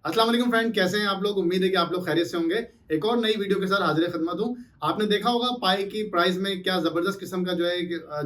अस्सलाम वालेकुम फ्रेंड, कैसे हैं आप लोग। उम्मीद है कि आप लोग खैरियत से होंगे। एक और नई वीडियो के साथ हाजिर खिदमत हूँ। आपने देखा होगा पाई की प्राइस में क्या जबरदस्त किस्म का जो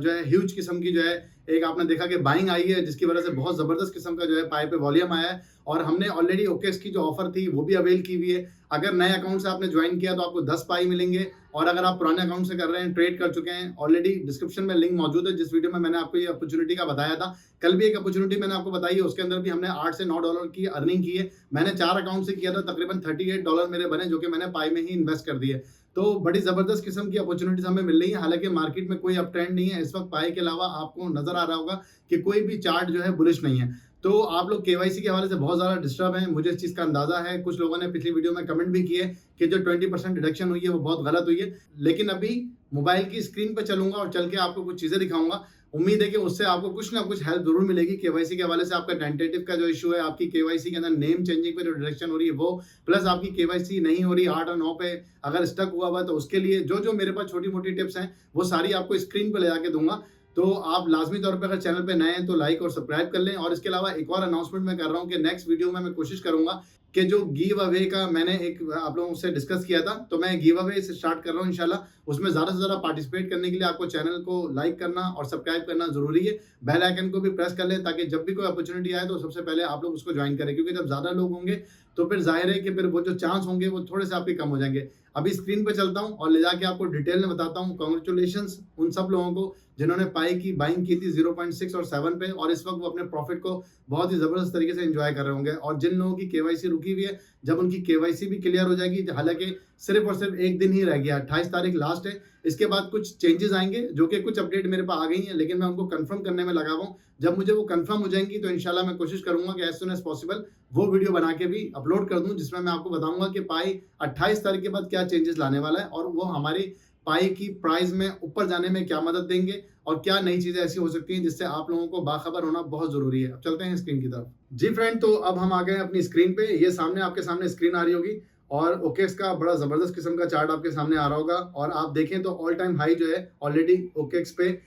है ह्यूज किस्म की जो है एक आपने देखा कि बाइंग आई है, जिसकी वजह से बहुत जबरदस्त किस्म का जो है पाई पे वॉल्यूम आया है। और हमने ऑलरेडी ओकेएक्स की जो ऑफर थी वो भी अवेल की हुई है। अगर नए अकाउंट से आपने ज्वाइन किया तो आपको 10 पाई मिलेंगे, और अगर आप पुराने अकाउंट से कर रहे हैं, ट्रेड कर चुके हैं, ऑलरेडी डिस्क्रिप्शन में लिंक मौजूद है। जिस वीडियो में मैंने आपको ये अपॉर्चुनिटी का बताया था, कल भी एक अपॉर्चुनिटी मैंने आपको बताई है, उसके अंदर भी हमने 8 से 9 डॉलर की अर्निंग की है। मैंने 4 अकाउंट से किया था, तकरीबन 38 डॉलर मेरे बने, जो कि मैंने पाई में ही इन्वेस्ट कर दिए। तो बड़ी जबरदस्त किस्म की अपॉर्चुनिटीज हमें मिल रही है। हालांकि मार्केट में कोई अप ट्रेंड नहीं है इस वक्त। पाई के अलावा आपको नजर आ रहा होगा कि कोई भी चार्ट जो है बुलिश नहीं है। तो आप लोग केवाईसी के हवाले से बहुत ज्यादा डिस्टर्ब हैं, मुझे इस चीज का अंदाजा है। कुछ लोगों ने पिछली वीडियो में कमेंट भी किए कि जो 20% डिडक्शन हुई है वो बहुत गलत हुई है। लेकिन अभी मोबाइल की स्क्रीन पर चलूंगा और चल के आपको कुछ चीजें दिखाऊंगा। उम्मीद है कि उससे आपको कुछ ना कुछ हेल्प जरूर मिलेगी। केवाईसी के हवाले से आपका टेंटेटिव का जो इशू है, आपकी केवाईसी के अंदर नेम चेंजिंग पे जो डिडक्शन हो रही है वो, प्लस आपकी केवाईसी नहीं हो रही 8 और 9 पे अगर स्टक हुआ हुआ, तो उसके लिए जो जो मेरे पास छोटी मोटी टिप्स हैं वो सारी आपको स्क्रीन पर ले जाके दूंगा। तो आप लाजमी तौर पर अगर चैनल पे नए हैं तो लाइक और सब्सक्राइब कर लें। और इसके अलावा एक और अनाउंसमेंट मैं कर रहा हूँ कि नेक्स्ट वीडियो में मैं कोशिश करूंगा कि जो गिव अवे का मैंने एक आप लोगों से डिस्कस किया था, तो मैं गिव अवे से स्टार्ट कर रहा हूँ इंशाल्लाह। उसमें ज़्यादा से ज़्यादा पार्टिसिपेट करने के लिए आपको चैनल को लाइक करना और सब्सक्राइब करना जरूरी है। बेल आइकन को भी प्रेस कर लें, ताकि जब भी कोई अपॉर्चुनिटी आए तो सबसे पहले आप लोग उसको ज्वाइन करें। क्योंकि जब ज़्यादा लोग होंगे तो फिर जाहिर है कि फिर वो जो चांस होंगे वो थोड़े से आपके कम हो जाएंगे। अभी स्क्रीन पे चलता हूँ और ले जाके आपको डिटेल में बताता हूँ। कॉन्ग्रेचुलेशंस उन सब लोगों को जिन्होंने पाई की बाइंग की थी 0.6 और 7 पे, और इस वक्त वो अपने प्रॉफिट को बहुत ही जबरदस्त तरीके से एंजॉय कर रहे होंगे। और जिन लोगों की केवाईसी रुकी हुई है, जब उनकी केवाईसी भी क्लियर हो जाएगी, हालांकि सिर्फ और सिर्फ एक दिन ही रह गया, 28 तारीख लास्ट है। इसके बाद कुछ चेंजेस आएंगे, जो कि कुछ अपडेट मेरे पास आ गई हैं, लेकिन मैं उनको कंफर्म करने में लगा हुआ हूँ। जब मुझे वो कंफर्म हो जाएंगी तो इंशाल्लाह मैं कोशिश करूंगा कि एज सुन एज पॉसिबल वो वीडियो बना के भी अपलोड कर दूं, जिसमें मैं आपको बताऊंगा कि पाई 28 तारीख के बाद क्या चेंजेस लाने वाला है, और वो हमारी पाई की प्राइस में ऊपर जाने में क्या मदद देंगे, और क्या नई चीजें ऐसी हो सकती हैं जिससे आप लोगों को बाखबर होना बहुत जरूरी है। अब चलते हैं स्क्रीन की तरफ। जी फ्रेंड, तो अब हम आ गए अपनी स्क्रीन पे। ये सामने आपके सामने स्क्रीन आ रही होगी, और ओकेएक्स का बड़ा जबरदस्त किस्म का चार्ट आपके सामने आ रहा होगा। और आप देखें तो ऑल टाइम हाई जो है ऑलरेडी ओकेएक्स पे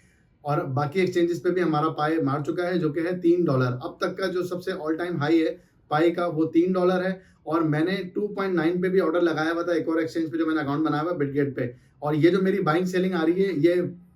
और बाकी एक्सचेंजेस पे भी हमारा पाई मार चुका है, जो कि है $3। अब तक का जो सबसे ऑल टाइम हाई है पाई का वो $3 है। और मैंने 2.9 पे भी ऑर्डर लगाया हुआ था एक और एक्सचेंज पे जो मैंने अकाउंट बनाया हुआ बिटगेट पे। और ये जो मेरी बाइंग सेलिंग आ रही है, ये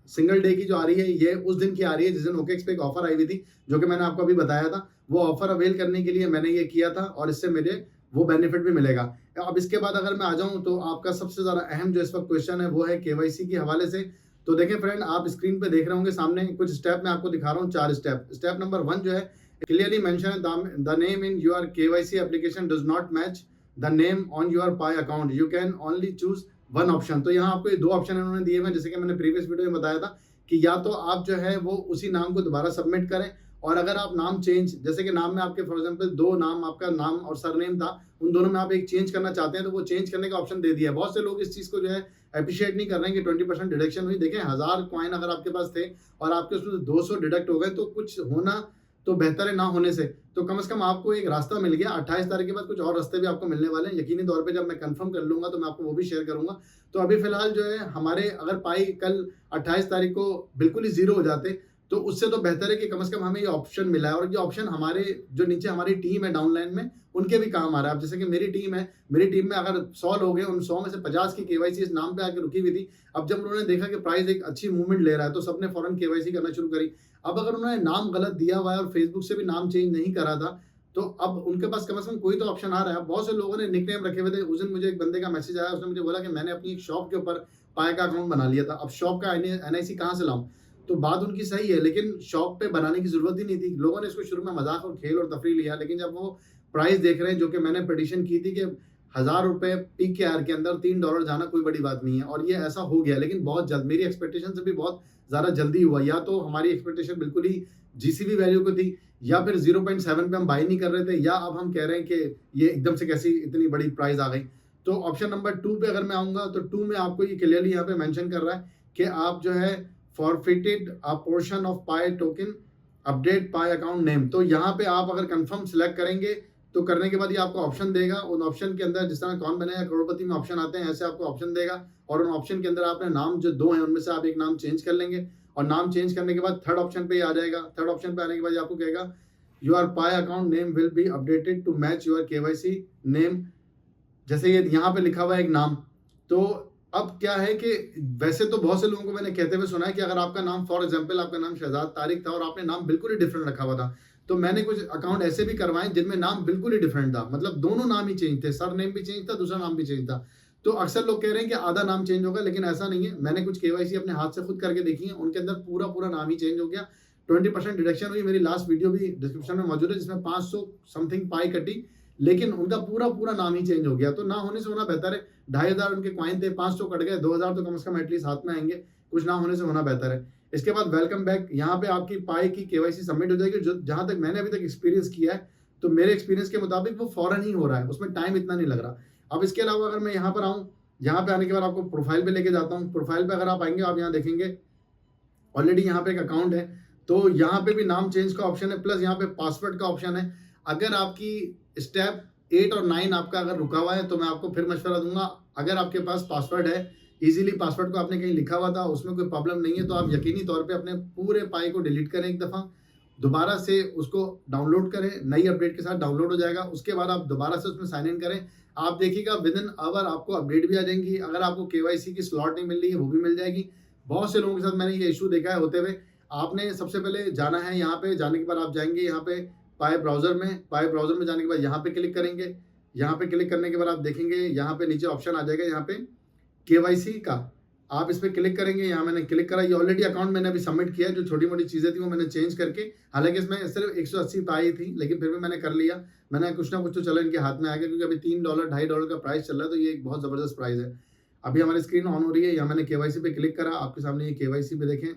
सिंगल डे की जो आ रही है, ये उस दिन की आ रही है जिस दिन ओकेएक्स पे एक ऑफर आई हुई थी, जो कि मैंने आपको अभी बताया था। वो ऑफर अवेल करने के लिए मैंने ये किया था, और इससे मेरे वो बेनिफिट भी मिलेगा। अब इसके बाद अगर मैं आ जाऊं तो आपका सबसे ज्यादा अहम जो इस वक्त क्वेश्चन है वो है केवाईसी के हवाले से। तो देखें फ्रेंड, आप स्क्रीन पे देख रहे होंगे सामने कुछ स्टेप मैं आपको दिखा रहा हूँ, 4 स्टेप। स्टेप नंबर 1 जो है, clearly mention the name in your KYC application does not match the name on your pie account, you can only choose one option. तो यहाँ आपको ये 2 ऑप्शन इन्होंने दिए हुए, जैसे कि मैंने प्रीवियस वीडियो में बताया था कि या तो आप जो है वो उसी नाम को दोबारा सबमिट करें, और अगर आप नाम चेंज, जैसे कि नाम में आपके फॉर एग्जांपल 2 नाम, आपका नाम और सरनेम था, उन दोनों में आप एक चेंज करना चाहते हैं तो वो चेंज करने का ऑप्शन दे दिया है। बहुत से लोग इस चीज को जो है अप्रिशिएट नहीं कर रहे हैं कि 20% डिडक्शन हुई। देखें, 1000 कॉइन अगर आपके पास थे और आपके उसमें 200 डिडक्ट हो गए, तो कुछ होना तो बेहतर है ना होने से। तो कम से कम आपको एक रास्ता मिल गया। 28 तारीख के बाद कुछ और रास्ते भी आपको मिलने वाले हैं, यकीनी तौर पे जब मैं कंफर्म कर लूंगा तो मैं आपको वो भी शेयर करूंगा। तो अभी फिलहाल जो है हमारे, अगर पाई कल 28 तारीख को बिल्कुल ही जीरो हो जाते तो उससे तो बेहतर है कि कम से कम हमें ये ऑप्शन मिला है। और ये ऑप्शन हमारे जो नीचे हमारी टीम है डाउनलाइन में, उनके भी काम आ रहा है। अब जैसे कि मेरी टीम है, मेरी टीम में अगर 100 लोग हैं, उन 100 में से 50 की केवाईसी इस नाम पे आके रुकी हुई थी। अब जब उन्होंने देखा कि प्राइस एक अच्छी मूवमेंट ले रहा है तो सबने फौरन केवाईसी करना शुरू करी। अब अगर उन्होंने नाम गलत दिया हुआ है और फेसबुक से भी नाम चेंज नहीं करा था, तो अब उनके पास कम से कम कोई तो ऑप्शन आ रहा है। बहुत से लोगों ने निकनेम रखे हुए थे। उस दिन मुझे एक बंदे का मैसेज आया, उसने मुझे बोला कि मैंने अपनी एक शॉप के ऊपर पाई का अकाउंट बना लिया था, अब शॉप का एनआईसी कहाँ से लाऊं। तो बात उनकी सही है, लेकिन शॉप पे बनाने की जरूरत ही नहीं थी। लोगों ने इसको शुरू में मजाक और खेल और तफरी लिया, लेकिन जब वो प्राइस देख रहे हैं, जो कि मैंने पिटिशन की थी कि 1000 रुपए पीक के आर के अंदर $3 जाना कोई बड़ी बात नहीं है, और ये ऐसा हो गया। लेकिन बहुत जल्द, मेरी एक्सपेक्टेशन से भी बहुत ज्यादा जल्दी हुआ। या तो हमारी एक्सपेक्टेशन बिल्कुल ही जीसीबी वैल्यू को थी, या फिर 0.7 पे हम बाई नहीं कर रहे थे, या अब हम कह रहे हैं कि ये एकदम से कैसी इतनी बड़ी प्राइस आ गई। तो ऑप्शन नंबर 2 पे अगर मैं आऊंगा तो 2 में आपको ये क्लियरली यहाँ पे मेंशन कर रहा है कि आप जो है forfeited a portion of pi token, update pi account name. तो यहाँ पे आप अगर कंफर्म सिलेक्ट करेंगे तो करने के बाद ये आपको ऑप्शन देगा। उन ऑप्शन के अंदर जिस तरह कौन बनेगा करोड़पति में ऑप्शन आते हैं, ऐसे आपको ऑप्शन देगा। और उन ऑप्शन के अंदर आपने नाम जो 2 हैं उनमें से आप एक नाम चेंज कर लेंगे, और नाम चेंज करने के बाद थर्ड ऑप्शन पे ही आ जाएगा। थर्ड ऑप्शन पे आने के बाद आपको कहेगा your pie account name will be updated to match your KYC name. जैसे ये यहाँ पे लिखा हुआ है एक नाम, तो अब क्या है कि वैसे तो बहुत से लोगों को मैंने कहते हुए सुना है कि अगर आपका नाम फॉर एग्जांपल आपका नाम शहजाद तारिक था और आपने नाम बिल्कुल ही डिफरेंट रखा हुआ था, तो मैंने कुछ अकाउंट ऐसे भी करवाए जिनमें नाम बिल्कुल ही डिफरेंट था, मतलब दोनों नाम ही चेंज थे, सर नेम भी चेंज था, दूसरा नाम भी चेंज था। तो अक्सर लोग कह रहे हैं कि आधा नाम चेंज होगा, लेकिन ऐसा नहीं है। मैंने कुछ केवाईसी अपने हाथ से खुद करके देखी है, उनके अंदर पूरा पूरा नाम ही चेंज हो गया। 20% डिडक्शन हुई। मेरी लास्ट वीडियो भी डिस्क्रिप्शन में मौजूद है जिसमें 500 समथिंग पाई कटी, लेकिन उनका पूरा पूरा नाम ही चेंज हो गया। तो ना होने से होना बेहतर है। 2500 उनके क्वाइन थे, 500 कट गए, 2000 तो कम से कम एटलीस्ट हाथ में आएंगे। कुछ ना होने से होना बेहतर है। इसके बाद वेलकम बैक, यहाँ पे आपकी पाई की केवाईसी सबमिट हो जाएगी। जो जहां तक मैंने अभी तक एक्सपीरियंस किया है, तो मेरे एक्सपीरियंस के मुताबिक वो फौरन ही हो रहा है, उसमें टाइम इतना नहीं लग रहा। अब इसके अलावा अगर मैं यहाँ पर आऊँ, यहाँ पे आने के बाद आपको प्रोफाइल पे लेके जाता हूँ। प्रोफाइल पे अगर आप आएंगे, आप यहाँ देखेंगे ऑलरेडी यहाँ पे एक अकाउंट है, तो यहाँ पे भी नाम चेंज का ऑप्शन है, प्लस यहाँ पे पासवर्ड का ऑप्शन है। अगर आपकी स्टेप 8 और 9 आपका अगर रुका हुआ है, तो मैं आपको फिर मशवरा दूंगा, अगर आपके पास पासवर्ड है, इजीली पासवर्ड को आपने कहीं लिखा हुआ था, उसमें कोई प्रॉब्लम नहीं है, तो आप यकीनी तौर पे अपने पूरे पाई को डिलीट करें एक दफ़ा, दोबारा से उसको डाउनलोड करें, नई अपडेट के साथ डाउनलोड हो जाएगा। उसके बाद आप दोबारा से उसमें साइन इन करें। आप देखिएगा विद इन आवर आपको अपडेट भी आ जाएंगी। अगर आपको केवाईसी की स्लॉट नहीं मिल रही है, वो भी मिल जाएगी। बहुत से लोगों के साथ मैंने ये इशू देखा है होते हुए। आपने सबसे पहले जाना है, यहाँ पे जाने के बाद आप जाएंगे यहाँ पे पाई ब्राउजर में। पाई ब्राउजर में जाने के बाद यहाँ पे क्लिक करेंगे। यहाँ पे क्लिक करने के बाद आप देखेंगे यहाँ पे नीचे ऑप्शन आ जाएगा, यहाँ पे केवाईसी का, आप इस पर क्लिक करेंगे। यहाँ मैंने क्लिक करा। ये ऑलरेडी अकाउंट मैंने अभी सबमिट किया। जो छोटी मोटी चीज़ें थी वो मैंने चेंज करके, हालांकि इसमें सिर्फ 180 पाई थी, लेकिन फिर भी मैंने कर लिया। मैंने कुछ ना कुछ तो चला इनके हाथ में आ गया, क्योंकि अभी $3 $2.5 का प्राइस चल रहा है, तो ये एक बहुत ज़बरदस्त प्राइस है। अभी हमारी स्क्रीन ऑन हो रही है। यहाँ मैंने केवाईसी पे क्लिक करा। आपके सामने ये केवाईसी पे देखें,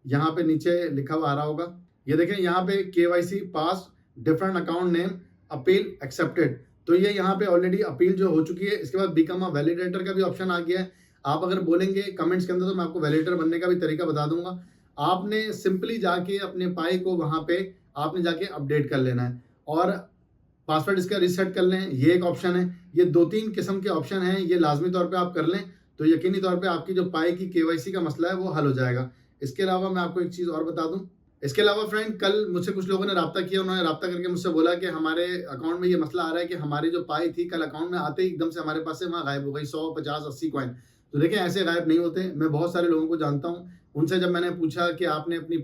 यहाँ पे नीचे लिखा हुआ आ रहा होगा, ये देखें यहाँ पे KYC pass different account name appeal accepted. तो ये यहाँ पे ऑलरेडी अपील जो हो चुकी है। इसके बाद बिकम अ वैलिडेटर का भी ऑप्शन आ गया है। आप अगर बोलेंगे कमेंट्स के अंदर, तो मैं आपको वैलिडेटर बनने का भी तरीका बता दूंगा। आपने सिंपली जाके अपने पाई को वहां पे आपने जाके अपडेट कर लेना है और पासवर्ड इसका रिसेट कर लें, ये एक ऑप्शन है। ये 2-3 किस्म के ऑप्शन हैं, ये लाजमी तौर पे आप कर लें, तो यकीनी तौर पे आपकी जो पाई की केवाईसी का मसला है वो हल हो जाएगा। इसके अलावा मैं आपको एक चीज़ और बता दूं। इसके अलावा फ्रेंड, कल मुझसे कुछ लोगों ने रब्ता किया। उन्होंने रब्ता करके मुझसे बोला कि हमारे अकाउंट में ये मसला आ रहा है कि हमारी जो पाई थी कल अकाउंट में आते ही एकदम से हमारे पास से वहाँ गायब हो गई 100, 50, 80 कॉइन। तो देखें, ऐसे गायब नहीं होते। मैं बहुत सारे लोगों को जानता हूँ। उनसे जब मैंने पूछा कि आपने अपनी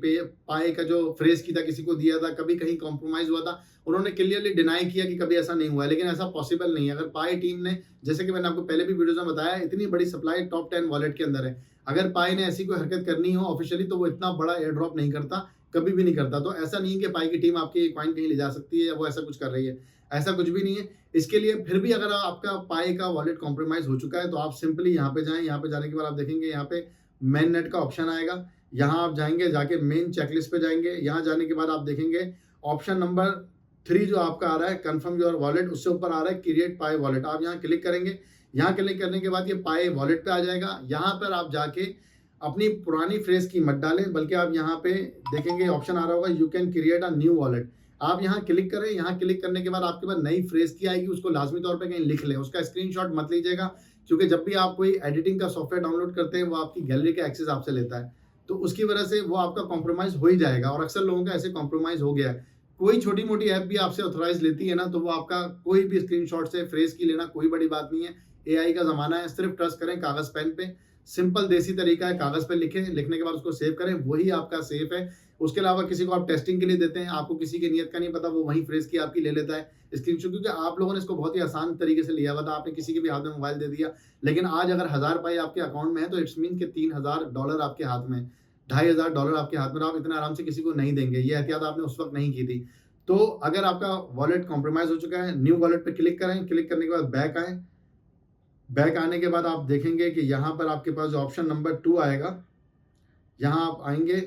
पाई का जो फ्रेज की था किसी को दिया था, कभी कहीं कॉम्प्रोमाइज हुआ था, उन्होंने क्लियरली डिनाई किया कि कभी ऐसा नहीं हुआ है। लेकिन ऐसा पॉसिबल नहीं है। अगर पाई टीम ने, जैसे कि मैंने आपको पहले भी वीडियो में बताया, इतनी बड़ी सप्लाई टॉप 10 वॉलेट के अंदर है। अगर पाई ने ऐसी कोई हरकत करनी हो ऑफिशियली, तो वो इतना बड़ा एयर ड्रॉप नहीं करता, कभी भी नहीं करता। तो ऐसा नहीं है कि पाई की टीम आपकी कॉइन कहीं ले जा सकती है या वो ऐसा कुछ कर रही है, ऐसा कुछ भी नहीं है। इसके लिए फिर भी अगर आपका पाई का वॉलेट कॉम्प्रोमाइज हो चुका है, तो आप सिंपली यहाँ पे जाएं। यहाँ पे जाने के बाद आप देखेंगे यहाँ पे मेन नेट का ऑप्शन आएगा। यहाँ आप जाएंगे, जाके मेन चेकलिस्ट पे जाएंगे। यहाँ जाने के बाद आप देखेंगे ऑप्शन नंबर 3 जो आपका आ रहा है कन्फर्म योर वॉलेट, उससे ऊपर आ रहा है क्रिएट पाई वॉलेट। आप यहाँ क्लिक करेंगे। यहाँ क्लिक करने के बाद ये पाई वॉलेट पे आ जाएगा। यहाँ पर आप जाके अपनी पुरानी फ्रेज की मत डालें, बल्कि आप यहाँ पे देखेंगे ऑप्शन आ रहा होगा you can create a new wallet. आप यहाँ क्लिक करें। यहाँ क्लिक करने के बाद आपके पास नई फ्रेज की आएगी, उसको लाजमी तौर पे कहीं लिख लें। उसका स्क्रीनशॉट मत लीजिएगा, क्योंकि जब भी आप कोई एडिटिंग का सॉफ्टवेयर डाउनलोड करते हैं, वो आपकी गैलरी का एक्सेस आपसे लेता है, तो उसकी वजह से वो आपका कॉम्प्रोमाइज हो ही जाएगा। और अक्सर लोगों का ऐसे कॉम्प्रोमाइज हो गया है। कोई छोटी मोटी ऐप भी आपसे ऑथोराइज लेती है ना, तो वो आपका कोई भी स्क्रीनशॉट से फ्रेज की लेना कोई बड़ी बात नहीं है। एआई का जमाना है, सिर्फ ट्रस्ट करें कागज पेन पे। सिंपल देसी तरीका है, कागज पे लिखें, लिखने के बाद उसको सेव करें, वही आपका सेफ है। उसके अलावा किसी को आप टेस्टिंग के लिए देते हैं, आपको किसी की नियत का नहीं पता, वो वही फ्रेज की आपकी ले लेता है स्क्रीनशॉट, क्योंकि आप लोगों ने इसको बहुत ही आसान तरीके से लिया हुआ था। आपने किसी के भी हाथ में मोबाइल दे दिया। लेकिन आज अगर 1000 पाई आपके अकाउंट में है, तो इट्स मीन के $3000 आपके हाथ में, $2500 आपके हाथ में। आप इतना आराम से किसी को नहीं देंगे। ये एहतियात आपने उस वक्त नहीं की थी। तो अगर आपका वॉलेट कॉम्प्रोमाइज हो चुका है, न्यू वॉलेट पे क्लिक करें। क्लिक करने के बाद बैक आए। बैक आने के बाद आप देखेंगे कि यहाँ पर आपके पास जो ऑप्शन नंबर 2 आएगा, यहाँ आप आएंगे।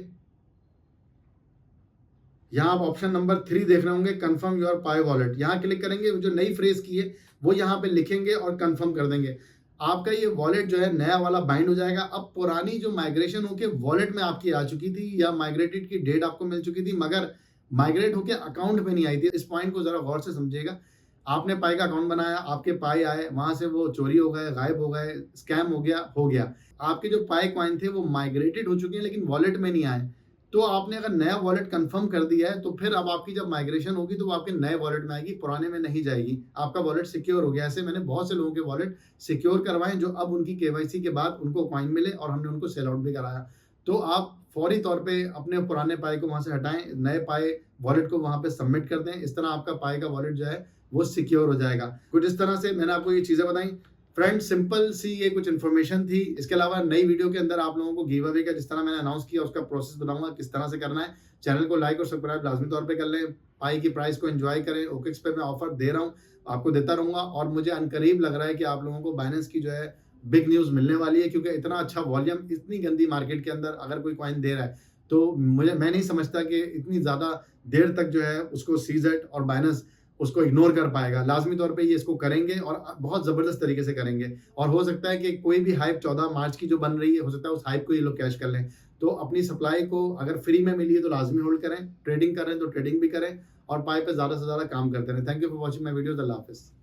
यहाँ आप ऑप्शन नंबर 3 देख रहे होंगे कंफर्म योर पाई वॉलेट। यहाँ क्लिक करेंगे, जो नई फ्रेज की है वो यहाँ पे लिखेंगे और कंफर्म कर देंगे। आपका ये वॉलेट जो है नया वाला बाइंड हो जाएगा। अब पुरानी जो माइग्रेशन होके वॉलेट में आपकी आ चुकी थी, या माइग्रेटेड की डेट आपको मिल चुकी थी, मगर माइग्रेट होके अकाउंट में नहीं आई थी। इस पॉइंट को जरा गौर से समझिएगा। आपने पाई का अकाउंट बनाया, आपके पाई आए, वहां से वो चोरी हो गए, गायब हो गए, स्कैम हो गया। आपके जो पाई कॉइन थे वो माइग्रेटेड हो चुके हैं, लेकिन वॉलेट में नहीं आए। तो आपने अगर नया वॉलेट कंफर्म कर दिया है तो फिर अब आपकी जब माइग्रेशन होगी तो वो आपके नए वॉलेट में आएगी, पुराने में नहीं जाएगी। आपका वॉलेट सिक्योर हो गया। ऐसे मैंने बहुत से लोगों के वॉलेट सिक्योर करवाए जो अब उनकी केवाईसी के बाद उनको कॉइन मिले और हमने उनको सेल आउट भी कराया। तो आप फौरी तौर पे अपने पुराने पाई को वहां से हटाएं, नए पाए वॉलेट को वहां पे सबमिट कर दें। इस तरह आपका पाई का वॉलेट जो है वो सिक्योर हो जाएगा। कुछ इस तरह से मैंने आपको ये चीजें बताई। फ्रेंड, सिंपल सी ये कुछ इन्फॉर्मेशन थी। इसके अलावा नई वीडियो के अंदर आप लोगों को गिव अवे का जिस तरह मैंने अनाउंस किया उसका प्रोसेस बताऊंगा किस तरह से करना है। चैनल को लाइक और सब्सक्राइब लाजमी तौर पे कर लें। पाई की प्राइस को एंजॉय करें। ओकेक्स पे मैं ऑफर दे रहा हूँ, आपको देता रहूंगा और मुझे अनकरीब लग रहा है कि आप लोगों को बाइनेंस की जो है बिग न्यूज मिलने वाली है, क्योंकि इतना अच्छा वॉल्यूम इतनी गंदी मार्केट के अंदर अगर कोई कॉइन दे रहा है तो मैं नहीं समझता कि इतनी ज्यादा देर तक जो है उसको सीजेट और बाइनेंस उसको इग्नोर कर पाएगा। लाजमी तौर पे ये इसको करेंगे और बहुत जबरदस्त तरीके से करेंगे। और हो सकता है कि कोई भी हाइप 14 मार्च की जो बन रही है, हो सकता है उस हाइप को ये लोग कैश कर लें। तो अपनी सप्लाई को अगर फ्री में मिली है तो लाजमी होल्ड करें, ट्रेडिंग कर रहे हैं तो ट्रेडिंग भी करें और पाई पे ज्यादा से ज्यादा काम करते रहें। Thank you for watching my videos. Allah Hafiz.